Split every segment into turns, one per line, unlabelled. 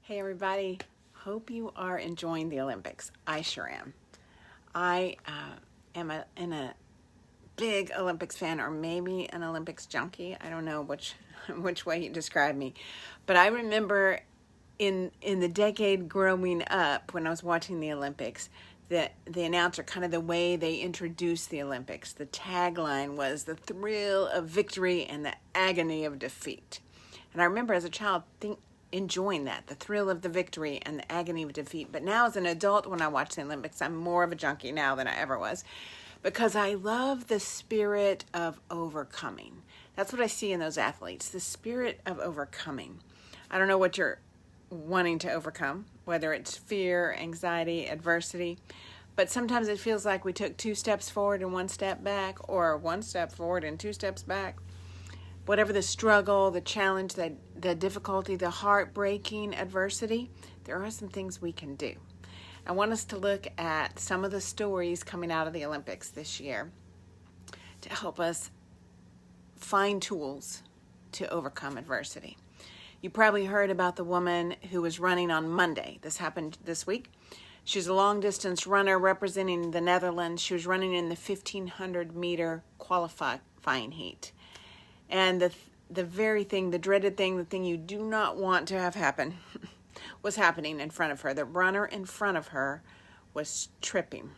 Hey everybody, hope you are enjoying the Olympics. I sure am. I am a big Olympics fan, or maybe an Olympics junkie. I don't know which way you describe me. But I remember in the decade growing up when I was watching the Olympics, the announcer, kind of the way they introduced the Olympics, the tagline was the thrill of victory and the agony of defeat. And I remember as a child enjoying that, the thrill of the victory and the agony of defeat. But now as an adult, when I watch the Olympics, I'm more of a junkie now than I ever was, because I love the spirit of overcoming. That's what I see in those athletes, the spirit of overcoming. I don't know what you're wanting to overcome, whether it's fear, anxiety, adversity, but sometimes it feels like we took 2 steps forward and 1 step back, or 1 step forward and 2 steps back. Whatever the struggle, the challenge, the difficulty, the heartbreaking adversity, there are some things we can do. I want us to look at some of the stories coming out of the Olympics this year to help us find tools to overcome adversity. You probably heard about the woman who was running on Monday. This happened this week. She's a long-distance runner representing the Netherlands. She was running in the 1,500-meter qualifying heat. And the very thing, the dreaded thing, the thing you do not want to have happen was happening in front of her. The runner in front of her was tripping.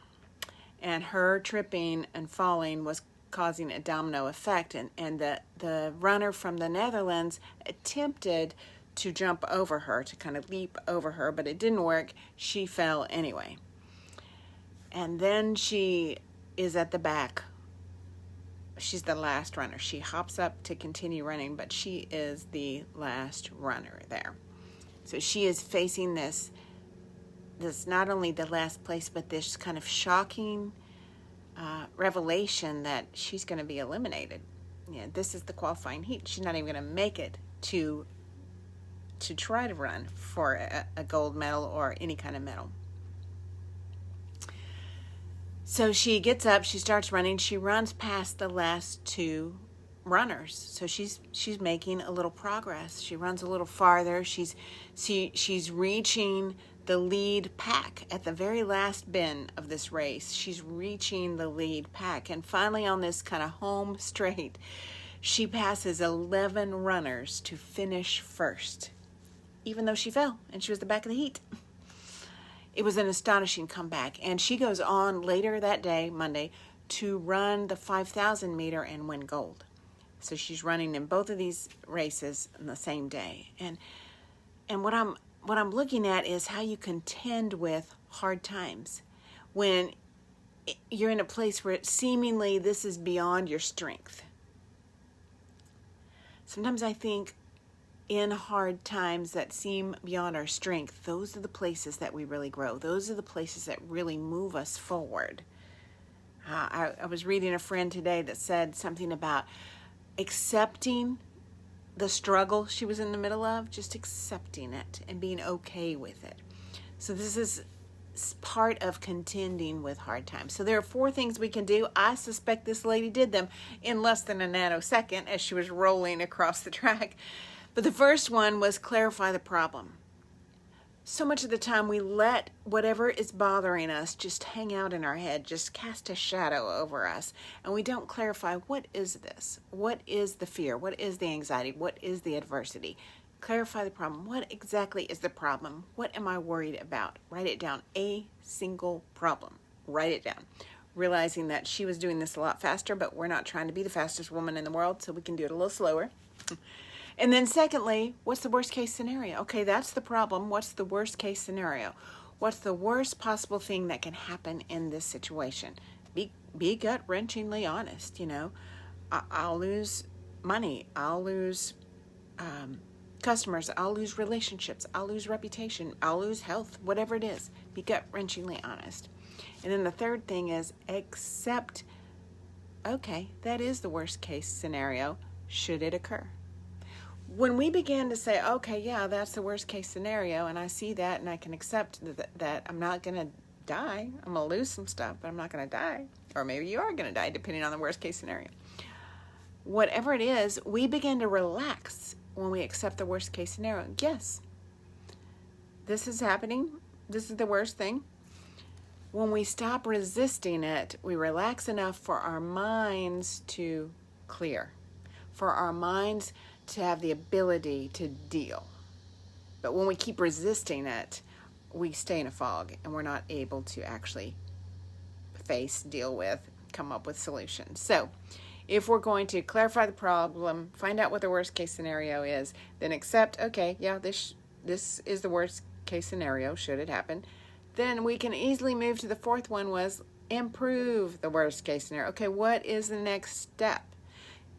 And her tripping and falling was causing a domino effect. And the runner from the Netherlands attempted to jump over her, to kind of leap over her, but it didn't work. She fell anyway. And then she is at the back. She's the last runner. She hops up to continue running, but she is the last runner there. So she is facing this not only the last place, but this kind of shocking revelation that she's going to be eliminated. Yeah, this is the qualifying heat. She's not even going to make it to try to run for a gold medal or any kind of medal. So she gets up, she starts running, she runs past the last 2 runners. So she's making a little progress. She runs a little farther. She's reaching the lead pack at the very last bend of this race. She's reaching the lead pack. And finally, on this kind of home straight, she passes 11 runners to finish first, even though she fell and she was the back of the heat. It was an astonishing comeback, and she goes on later that day, Monday, to run the 5,000 meter and win gold. So she's running in both of these races on the same day. And what I'm looking at is how you contend with hard times when you're in a place where seemingly this is beyond your strength. Sometimes I think in hard times that seem beyond our strength, those are the places that we really grow. Those are the places that really move us forward. I was reading a friend today that said something about accepting the struggle she was in the middle of, just accepting it and being okay with it. So this is part of contending with hard times. So there are 4 things we can do. I suspect this lady did them in less than a nanosecond as she was rolling across the track. But the first one was clarify the problem. So much of the time we let whatever is bothering us just hang out in our head, just cast a shadow over us, and we don't clarify, what is this? What is the fear? What is the anxiety? What is the adversity? Clarify the problem. What exactly is the problem? What am I worried about? Write it down. A single problem. Write it down. Realizing that she was doing this a lot faster, but we're not trying to be the fastest woman in the world, so we can do it a little slower. And then secondly, what's the worst case scenario? Okay, that's the problem. What's the worst case scenario? What's the worst possible thing that can happen in this situation? Be gut-wrenchingly honest, I'll lose money. I'll lose customers. I'll lose relationships. I'll lose reputation. I'll lose health, whatever it is. Be gut-wrenchingly honest. And then the third thing is accept, okay, that is the worst case scenario, should it occur. When we begin to say, okay, yeah, that's the worst case scenario, and I see that and I can accept that I'm not going to die. I'm going to lose some stuff, but I'm not going to die. Or maybe you are going to die, depending on the worst case scenario. Whatever it is, we begin to relax when we accept the worst case scenario. Yes, this is happening. This is the worst thing. When we stop resisting it, we relax enough for our minds to clear, for our minds to have the ability to deal. But when we keep resisting it, we stay in a fog and we're not able to actually face, deal with, come up with solutions. So if we're going to clarify the problem, find out what the worst case scenario is, then accept, okay, yeah, this is the worst case scenario, should it happen. Then we can easily move to the fourth one, was improve the worst case scenario. Okay, what is the next step?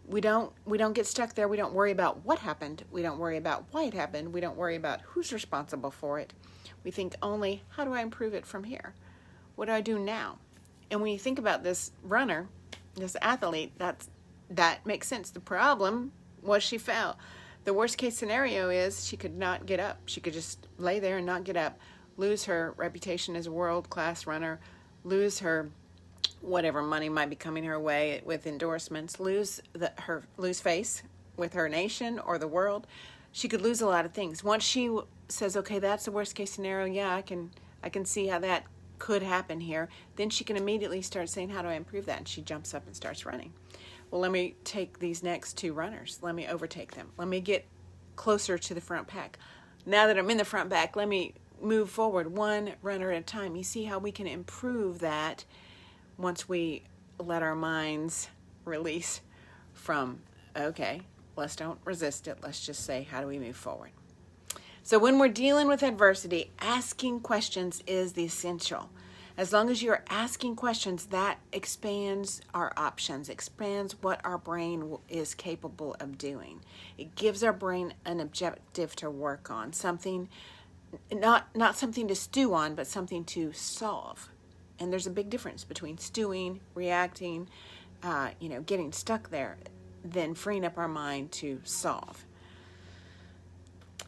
We don't get stuck there. We don't worry about what happened. We don't worry about why it happened. We don't worry about who's responsible for it. We think only, how do I improve it from here? What do I do now? And when you think about this runner, this athlete, that makes sense. The problem was she fell. The worst case scenario is she could not get up. She could just lay there and not get up, lose her reputation as a world-class runner, lose her whatever money might be coming her way with endorsements, lose face with her nation or the world. She could lose a lot of things. Once she says, okay, that's the worst case scenario, yeah, I can see how that could happen here, then she can immediately start saying, how do I improve that? And she jumps up and starts running. Well, let me take these next two runners. Let me overtake them. Let me get closer to the front pack. Now that I'm in the front pack, let me move forward one runner at a time. You see how we can improve that once we let our minds release from, okay, let's don't resist it. Let's just say, how do we move forward? So when we're dealing with adversity, asking questions is the essential. As long as you're asking questions, that expands our options, expands what our brain is capable of doing. It gives our brain an objective to work on, something, not something to stew on, but something to solve. And there's a big difference between stewing, reacting, getting stuck there, than freeing up our mind to solve.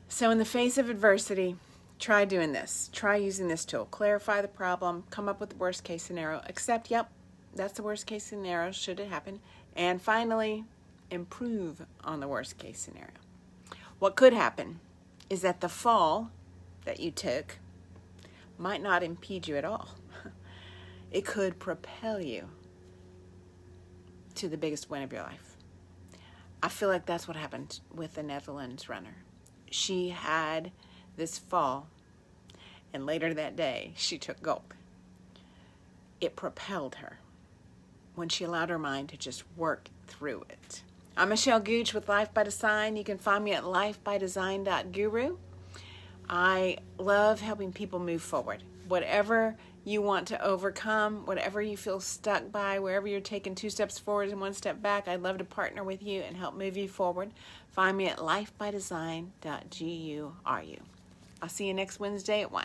So in the face of adversity, try doing this. Try using this tool. Clarify the problem, come up with the worst case scenario, accept, yep, that's the worst case scenario, should it happen. And finally, improve on the worst case scenario. What could happen is that the fall that you took might not impede you at all. It could propel you to the biggest win of your life. I feel like that's what happened with the Netherlands runner. She had this fall, and later that day, she took gold. It propelled her when she allowed her mind to just work through it. I'm Michele Gooch with Life by Design. You can find me at lifebydesign.guru. I love helping people move forward. Whatever you want to overcome, whatever you feel stuck by, wherever you're taking 2 steps forward and 1 step back, I'd love to partner with you and help move you forward. Find me at lifebydesign.guru. I'll see you next Wednesday at 1.